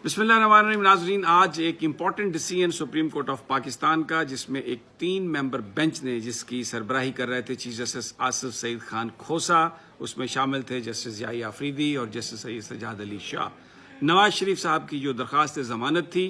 بسم اللہ الرحمن الرحیم. ناظرین، آج ایک important decision supreme court of Pakistan کا، جس میں ایک 3 ممبر بینچ نے، جس کی سربراہی کر رہے تھے چیف جسٹس آصف سعید خان کھوسا. اس میں شامل تھے جسٹس یحییٰ آفریدی اور جسٹس سید سجاد علی شاہ. نواز شریف صاحب کی جو درخواست ضمانت تھی،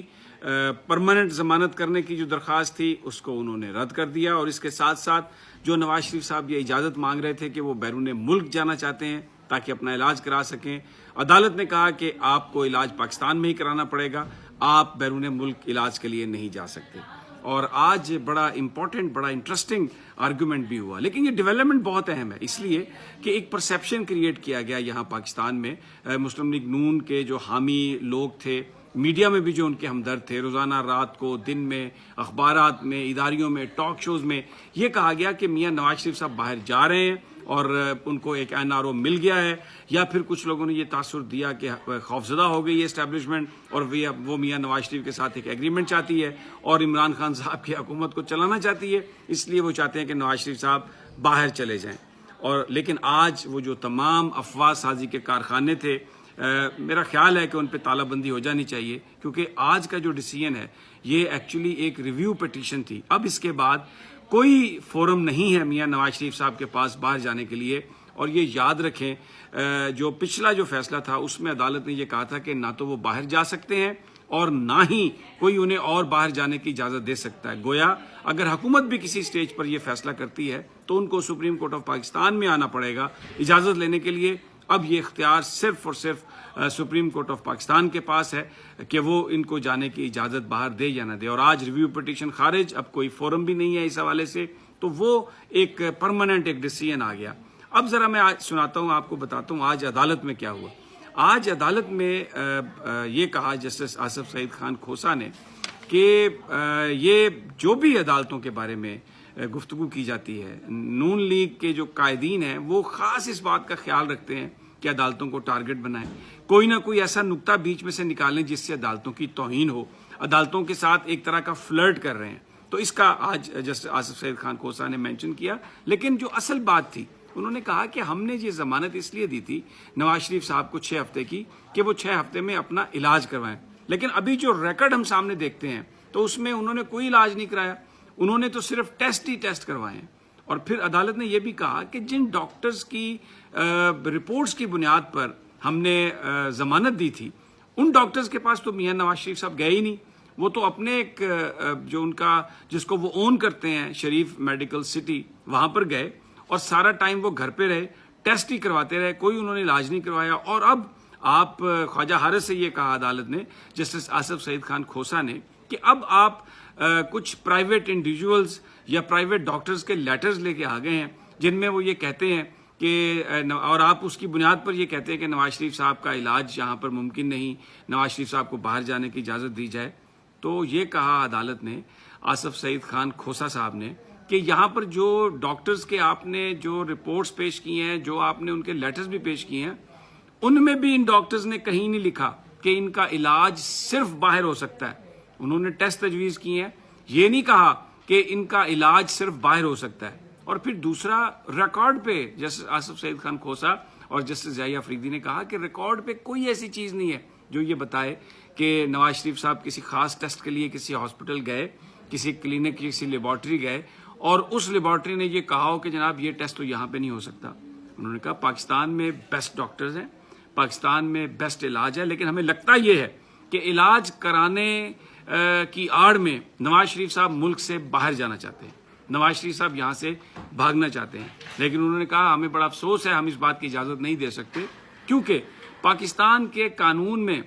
پرماننٹ ضمانت کرنے کی جو درخواست تھی، اس کو انہوں نے رد کر دیا. اور اس کے ساتھ ساتھ جو نواز شریف صاحب یہ اجازت مانگ رہے تھے کہ وہ بیرون ملک جانا چاہتے ہیں تاکہ اپنا علاج کرا سکیں، عدالت نے کہا کہ آپ کو علاج پاکستان میں ہی کرانا پڑے گا، آپ بیرون ملک علاج کے لیے نہیں جا سکتے. اور آج بڑا امپورٹنٹ، بڑا انٹرسٹنگ آرگومنٹ بھی ہوا. لیکن یہ ڈیولپمنٹ بہت اہم ہے، اس لیے کہ ایک پرسیپشن کریٹ کیا گیا یہاں پاکستان میں. مسلم لیگ نون کے جو حامی لوگ تھے، میڈیا میں بھی جو ان کے ہمدرد تھے، روزانہ رات کو، دن میں، اخبارات میں، اداریوں میں، ٹاک شوز میں یہ کہا گیا کہ میاں نواز شریف صاحب باہر جا رہے ہیں اور ان کو ایک NRO مل گیا ہے. یا پھر کچھ لوگوں نے یہ تاثر دیا کہ خوفزدہ ہو گئی ہے اسٹیبلشمنٹ اور وہ میاں نواز شریف کے ساتھ ایک ایگریمنٹ چاہتی ہے اور عمران خان صاحب کی حکومت کو چلانا چاہتی ہے، اس لیے وہ چاہتے ہیں کہ نواز شریف صاحب باہر چلے جائیں. اور لیکن آج وہ جو تمام افواہ سازی کے کارخانے تھے، میرا خیال ہے کہ ان پہ تالہ بندی ہو جانی چاہیے، کیونکہ آج کا جو ڈیسیژن ہے یہ ایکچولی ایک ریویو پٹیشن تھی. اب اس کے بعد کوئی فورم نہیں ہے میاں نواز شریف صاحب کے پاس باہر جانے کے لیے. اور یہ یاد رکھیں، جو پچھلا جو فیصلہ تھا اس میں عدالت نے یہ کہا تھا کہ نہ تو وہ باہر جا سکتے ہیں اور نہ ہی کوئی انہیں اور باہر جانے کی اجازت دے سکتا ہے. گویا اگر حکومت بھی کسی سٹیج پر یہ فیصلہ کرتی ہے تو ان کو سپریم کورٹ آف پاکستان میں آنا پڑے گا اجازت لینے کے لیے. اب یہ اختیار صرف اور صرف سپریم کورٹ آف پاکستان کے پاس ہے کہ وہ ان کو جانے کی اجازت باہر دے یا نہ دے. اور آج ریویو پٹیشن خارج، اب کوئی فورم بھی نہیں ہے اس حوالے سے، تو وہ ایک پرماننٹ ایک ڈیسیژن آ گیا. اب ذرا میں آج سناتا ہوں، آپ کو بتاتا ہوں آج عدالت میں کیا ہوا. آج عدالت میں یہ کہا جسٹس آصف سعید خان کھوسا نے کہ یہ جو بھی عدالتوں کے بارے میں گفتگو کی جاتی ہے، نون لیگ کے جو قائدین ہیں وہ خاص اس بات کا خیال رکھتے ہیں کہ عدالتوں کو ٹارگٹ بنائیں، کوئی نہ کوئی ایسا نقطہ بیچ میں سے نکالیں جس سے عدالتوں کی توہین ہو، عدالتوں کے ساتھ ایک طرح کا فلرٹ کر رہے ہیں. تو اس کا آج جسٹس آصف سعید خان کھوسا نے مینشن کیا. لیکن جو اصل بات تھی، انہوں نے کہا کہ ہم نے یہ ضمانت اس لیے دی تھی نواز شریف صاحب کو 6 ہفتے کی کہ وہ 6 ہفتے میں اپنا علاج کروائیں. لیکن ابھی جو ریکارڈ ہم سامنے دیکھتے ہیں تو اس میں انہوں نے کوئی علاج نہیں کرایا، انہوں نے تو صرف ٹیسٹ کروائے ہیں. اور پھر عدالت نے یہ بھی کہا کہ جن ڈاکٹرز کی رپورٹس کی بنیاد پر ہم نے ضمانت دی تھی، ان ڈاکٹرز کے پاس تو میاں نواز شریف صاحب گئے ہی نہیں. وہ تو اپنے ایک جو ان کا، جس کو وہ اون کرتے ہیں، شریف میڈیکل سٹی، وہاں پر گئے اور سارا ٹائم وہ گھر پہ رہے، ٹیسٹ ہی کرواتے رہے، کوئی انہوں نے علاج نہیں کروایا. اور اب آپ خواجہ حارث سے یہ کہا عدالت نے، جسٹس آصف سعید خان کھوسا نے، کہ اب آپ کچھ پرائیویٹ انڈیویجولز یا پرائیویٹ ڈاکٹرز کے لیٹرز لے کے آ گئے ہیں جن میں وہ یہ کہتے ہیں کہ، اور آپ اس کی بنیاد پر یہ کہتے ہیں کہ نواز شریف صاحب کا علاج یہاں پر ممکن نہیں، نواز شریف صاحب کو باہر جانے کی اجازت دی جائے. تو یہ کہا عدالت نے، آصف سعید خان کھوسا صاحب نے، کہ یہاں پر جو ڈاکٹرز کے آپ نے جو رپورٹس پیش کی ہیں، جو آپ نے ان کے لیٹرز بھی پیش کیے ہیں، ان میں بھی ان ڈاکٹرز نے کہیں نہیں لکھا کہ ان کا علاج صرف باہر ہو سکتا ہے. انہوں نے ٹیسٹ تجویز کیے ہیں، یہ نہیں کہا کہ ان کا علاج صرف باہر ہو سکتا ہے. اور پھر دوسرا، ریکارڈ پہ جسٹس آصف سعید خان کھوسا اور جسٹس یحییٰ آفریدی نے کہا کہ ریکارڈ پہ کوئی ایسی چیز نہیں ہے جو یہ بتائے کہ نواز شریف صاحب کسی خاص ٹیسٹ کے لیے کسی ہاسپٹل گئے، کسی کلینک، کسی لیبارٹری گئے اور اس لیبارٹری نے یہ کہا ہو کہ جناب یہ ٹیسٹ تو یہاں پہ نہیں ہو سکتا. انہوں نے کہا پاکستان میں بیسٹ ڈاکٹرز ہیں، پاکستان میں بیسٹ علاج ہے، لیکن ہمیں لگتا یہ ہے کہ علاج کرانے کی آڑ میں نواز شریف صاحب ملک سے باہر جانا چاہتے ہیں، نواز شریف صاحب یہاں سے بھاگنا چاہتے ہیں. لیکن انہوں نے کہا ہمیں بڑا افسوس ہے، ہم اس بات کی اجازت نہیں دے سکتے، کیونکہ پاکستان کے قانون میں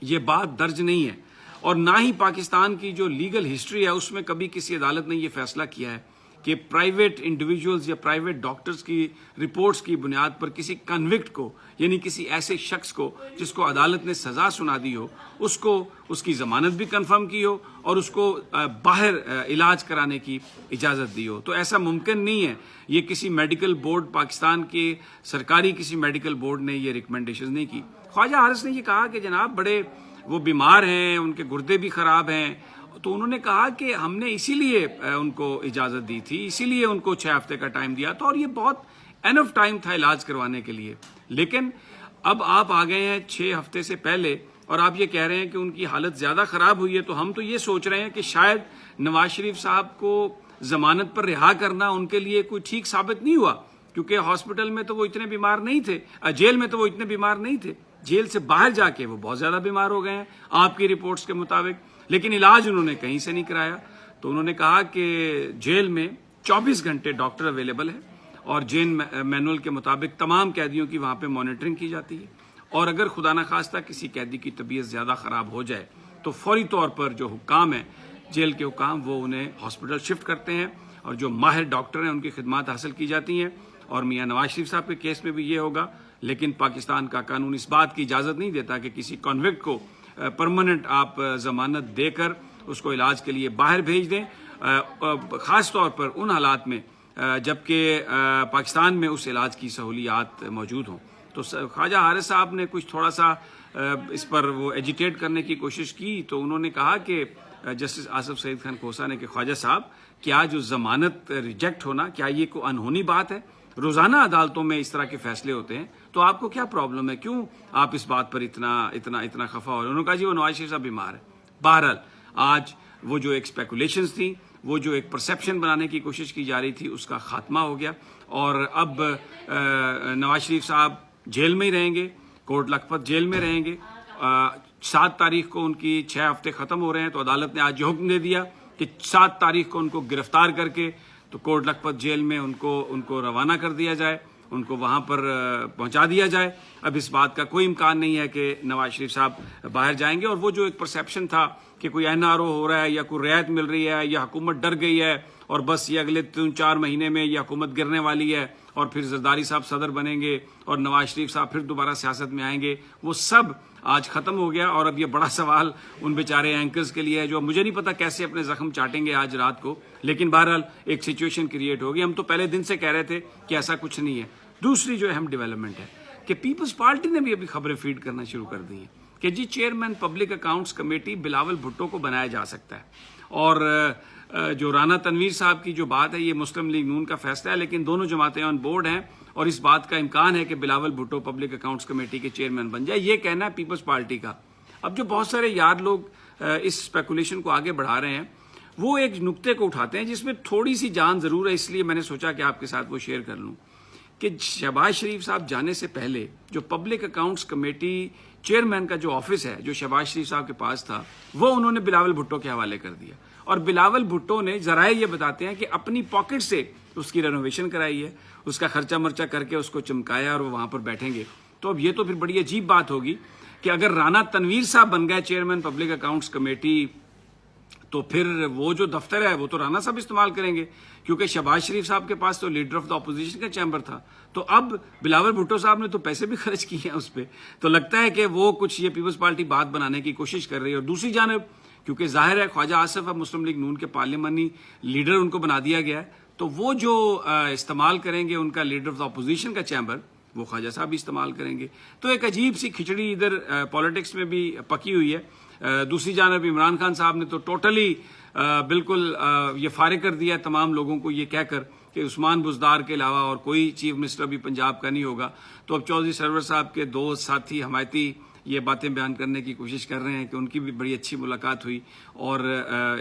یہ بات درج نہیں ہے اور نہ ہی پاکستان کی جو لیگل ہسٹری ہے اس میں کبھی کسی عدالت نے یہ فیصلہ کیا ہے کہ پرائیویٹ انڈیویجولز یا پرائیویٹ ڈاکٹرز کی رپورٹس کی بنیاد پر کسی کنوکٹ کو، یعنی کسی ایسے شخص کو جس کو عدالت نے سزا سنا دی ہو، اس کو اس کی ضمانت بھی کنفرم کی ہو اور اس کو باہر علاج کرانے کی اجازت دی ہو. تو ایسا ممکن نہیں ہے. یہ کسی میڈیکل بورڈ، پاکستان کے سرکاری کسی میڈیکل بورڈ نے یہ ریکمنڈیشن نہیں کی. خواجہ حارث نے یہ کہا کہ جناب بڑے وہ بیمار ہیں، ان کے گردے بھی خراب ہیں، تو انہوں نے کہا کہ ہم نے اسی لیے ان کو اجازت دی تھی، اسی لیے ان کو 6 ہفتے کا ٹائم دیا تھا اور یہ بہت انف ٹائم تھا علاج کروانے کے لیے. لیکن اب آپ آ گئے ہیں 6 ہفتے سے پہلے اور آپ یہ کہہ رہے ہیں کہ ان کی حالت زیادہ خراب ہوئی ہے. تو ہم تو یہ سوچ رہے ہیں کہ شاید نواز شریف صاحب کو ضمانت پر رہا کرنا ان کے لیے کوئی ٹھیک ثابت نہیں ہوا, کیونکہ ہاسپٹل میں تو وہ اتنے بیمار نہیں تھے, جیل میں تو وہ اتنے بیمار نہیں تھے, جیل سے باہر جا کے وہ بہت زیادہ بیمار ہو گئے ہیں آپ کی رپورٹس کے مطابق, لیکن علاج انہوں نے کہیں سے نہیں کرایا. تو انہوں نے کہا کہ جیل میں 24 گھنٹے ڈاکٹر اویلیبل ہے اور جیل مینول کے مطابق تمام قیدیوں کی وہاں پہ مانیٹرنگ کی جاتی ہے, اور اگر خدا نخواستہ کسی قیدی کی طبیعت زیادہ خراب ہو جائے تو فوری طور پر جو حکام ہیں جیل کے حکام وہ انہیں ہاسپٹل شفٹ کرتے ہیں, اور جو ماہر ڈاکٹر ہیں ان کی خدمات حاصل کی جاتی ہیں. اور میاں نواز شریف صاحب کے کیس میں بھی یہ ہوگا, لیکن پاکستان کا قانون اس بات کی اجازت نہیں دیتا کہ کسی کنوکٹ کو پرماننٹ آپ ضمانت دے کر اس کو علاج کے لیے باہر بھیج دیں, خاص طور پر ان حالات میں جبکہ پاکستان میں اس علاج کی سہولیات موجود ہوں. تو خواجہ حارث صاحب نے کچھ تھوڑا سا اس پر وہ ایجیٹیٹ کرنے کی کوشش کی, تو انہوں نے کہا کہ جسٹس آصف سعید خان کھوسا نے کہ خواجہ صاحب کیا جو ضمانت ریجیکٹ ہونا کیا یہ کوئی انہونی بات ہے؟ روزانہ عدالتوں میں اس طرح کے فیصلے ہوتے ہیں, تو آپ کو کیا پرابلم ہے, کیوں آپ اس بات پر اتنا خفا ہو رہے ہیں؟ انہوں نے کہا جی وہ نواز شریف صاحب بیمار ہے. بہرحال آج وہ جو ایک اسپیکولیشنز تھیں, وہ جو ایک پرسیپشن بنانے کی کوشش کی جا رہی تھی, اس کا خاتمہ ہو گیا, اور اب نواز شریف صاحب جیل میں ہی رہیں گے, کوٹ لکھپت جیل میں رہیں گے. 7 تاریخ کو ان کی 6 ہفتے ختم ہو رہے ہیں, تو عدالت نے آج یہ حکم دے دیا کہ 7 تاریخ کو ان کو گرفتار کر کے تو کوٹ لکھپت جیل میں ان کو روانہ کر دیا جائے, ان کو وہاں پر پہنچا دیا جائے. اب اس بات کا کوئی امکان نہیں ہے کہ نواز شریف صاحب باہر جائیں گے. اور وہ جو ایک پرسیپشن تھا کہ کوئی NRO ہو رہا ہے یا کوئی رعایت مل رہی ہے یا حکومت ڈر گئی ہے اور بس یہ اگلے 3-4 مہینے میں یہ حکومت گرنے والی ہے اور پھر زرداری صاحب صدر بنیں گے اور نواز شریف صاحب پھر دوبارہ سیاست میں آئیں گے, وہ سب آج ختم ہو گیا. اور اب یہ بڑا سوال ان بیچارے اینکرز کے لیے ہے جو مجھے نہیں پتا کیسے اپنے زخم چاٹیں گے آج رات کو, لیکن بہرحال ایک سچویشن کریٹ ہوگی. ہم تو پہلے دن سے کہہ رہے تھے کہ ایسا کچھ نہیں ہے. دوسری جو اہم ڈیولپمنٹ ہے کہ پیپلز پارٹی نے بھی ابھی خبریں فیڈ کرنا شروع کر دی ہیں کہ جی chairman public accounts committee Bilawal Bhutto کو بنایا جا سکتا ہے, اور جو رانا تنویر صاحب کی جو بات ہے یہ مسلم لیگ نون کا فیصلہ ہے, لیکن دونوں جماعتیں آن بورڈ ہیں اور اس بات کا امکان ہے کہ Bilawal Bhutto public accounts committee کے چیئرمین بن جائے. یہ کہنا ہے پیپلز پارٹی کا. اب جو بہت سارے یار لوگ اس اسپیکولیشن کو آگے بڑھا رہے ہیں وہ ایک نقطے کو اٹھاتے ہیں جس میں تھوڑی سی جان ضرور ہے, اس لیے میں نے سوچا کہ آپ کے ساتھ وہ شیئر کر لوں کہ شہباز شریف صاحب جانے سے پہلے جو پبلک اکاؤنٹس کمیٹی چیئرمین کا جو آفس ہے جو شہباز شریف صاحب کے پاس تھا وہ انہوں نے بلاول بھٹو کے حوالے کر دیا, اور بلاول بھٹو نے ذرائع یہ بتاتے ہیں کہ اپنی پاکٹ سے اس کی رینوویشن کرائی ہے, اس کا خرچہ مرچہ کر کے اس کو چمکایا اور وہ وہاں پر بیٹھیں گے. تو اب یہ تو پھر بڑی عجیب بات ہوگی کہ اگر رانا تنویر صاحب بن گئے چیئرمین پبلک اکاؤنٹس کمیٹی تو پھر وہ جو دفتر ہے وہ تو رانا صاحب استعمال کریں گے, کیونکہ شہباز شریف صاحب کے پاس تو لیڈر آف دا اپوزیشن کا چیمبر تھا. تو اب بلاول بھٹو صاحب نے تو پیسے بھی خرچ کیے ہیں اس پہ, تو لگتا ہے کہ وہ کچھ یہ پیپلز پارٹی بات بنانے کی کوشش کر رہی ہے. اور دوسری جانب کیونکہ ظاہر ہے خواجہ آصف اب مسلم لیگ نون کے پارلیمانی لیڈر ان کو بنا دیا گیا ہے, تو وہ جو استعمال کریں گے ان کا لیڈر آف دا اپوزیشن کا چیمبر وہ خواجہ صاحب بھی استعمال کریں گے. تو ایک عجیب سی کھچڑی ادھر پالیٹکس میں بھی پکی ہوئی ہے. دوسری جانب عمران خان صاحب نے تو ٹوٹلی بالکل یہ فارغ کر دیا تمام لوگوں کو یہ کہہ کر کہ عثمان بزدار کے علاوہ اور کوئی چیف منسٹر بھی پنجاب کا نہیں ہوگا. تو اب چودھری سرور صاحب کے دوست ساتھی حمایتی یہ باتیں بیان کرنے کی کوشش کر رہے ہیں کہ ان کی بھی بڑی اچھی ملاقات ہوئی اور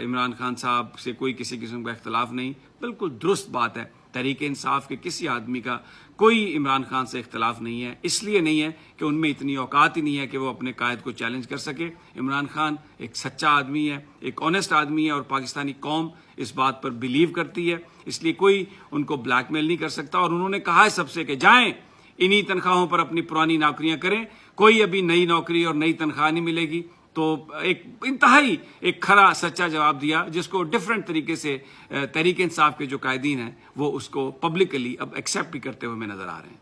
عمران خان صاحب سے کوئی کسی قسم کا اختلاف نہیں. بالکل درست بات ہے, تحریک انصاف کے کسی آدمی کا کوئی عمران خان سے اختلاف نہیں ہے, اس لیے نہیں ہے کہ ان میں اتنی اوقات ہی نہیں ہے کہ وہ اپنے قائد کو چیلنج کر سکے. عمران خان ایک سچا آدمی ہے, ایک آنیسٹ آدمی ہے, اور پاکستانی قوم اس بات پر بلیو کرتی ہے, اس لیے کوئی ان کو بلیک میل نہیں کر سکتا. اور انہوں نے کہا ہے سب سے کہ جائیں انہی تنخواہوں پر اپنی پرانی نوکریاں کریں, کوئی ابھی نئی نوکری اور نئی تنخواہ نہیں ملے گی. تو ایک انتہائی ایک کھرا سچا جواب دیا جس کو ڈفرینٹ طریقے سے تحریک انصاف کے جو قائدین ہیں وہ اس کو پبلکلی اب ایکسیپٹ بھی کرتے ہوئے ہمیں نظر آ رہے ہیں.